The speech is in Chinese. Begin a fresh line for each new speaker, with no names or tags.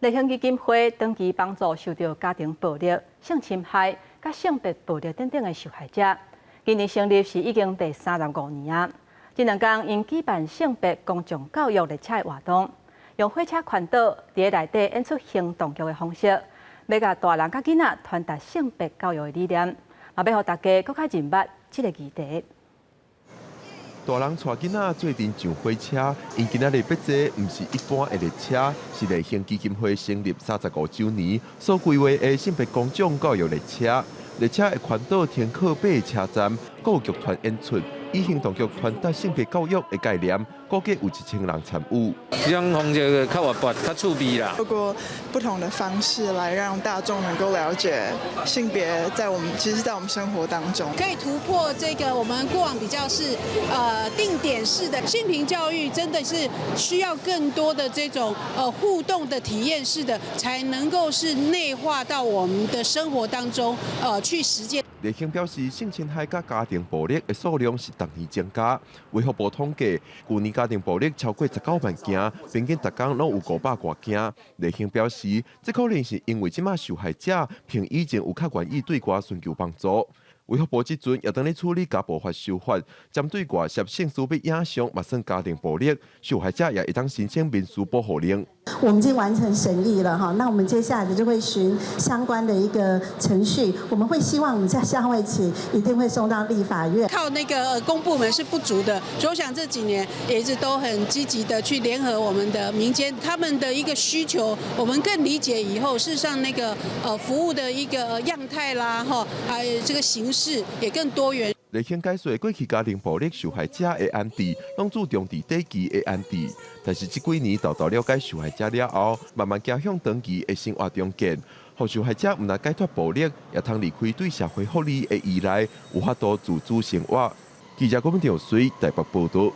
立宪基金会长期帮助受到家庭暴力、性侵害、甲性别暴力等的受害者，今年成立是已经第35年啊。这2天因举办性别公众教育列车的活动，用火车环岛伫内底演出行动剧的方式，要甲大人甲囡仔传达性别教育的理念，也要让大家更加认捌这个议题。
大人带囡仔做阵上火车，因今仔日要坐唔是一般的列车，是立宪基金会成立35周年所规划的性别公众教育列车。列车会环岛天靠北车站，各有剧团演出，以行动剧传达性别教育的概念，估计有1000人参与。
这种方式较活泼、较趣味啦。
透过不同的方式来让大众能够了解性别在我们生活当中，
可以突破这个我们过往比较是定点式的性平教育，真的是需要更多的这种互动的体验式的，才能够是内化到我们的生活当中去实践。
立宪表示，性侵害甲家庭暴力的数量是逐年增加。卫福部统计，去年家庭暴力超过19万件，平均每天拢有500多件。立宪表示，这可能是因为即马受害者凭以前有较愿意对外寻求帮助。卫福部即阵也当咧处理家暴法修法，针对外涉性私密影像，嘛算家庭暴力，受害者也会当申请民事保护令。
我们已经完成审议了哈，那我们接下来就会循相关的一个程序，我们会希望我们在下会期一定会送到立法院。
靠那个公部门是不足的，所以我想这几年也一直都很积极的去联合我们的民间，他们的一个需求，我们更理解以后，事实上那个服务的一个样态啦哈，还有这个形式也更多元。
立宪解说过去家庭暴力受害者的案例，拢注重伫短期的案例，但是这几年豆豆了解受害者了后，慢慢走向长期的生活中见，让受害者唔但解脱暴力，也通离开对社会福利的依赖，有法度自主生活。记者郭文条随台北报道。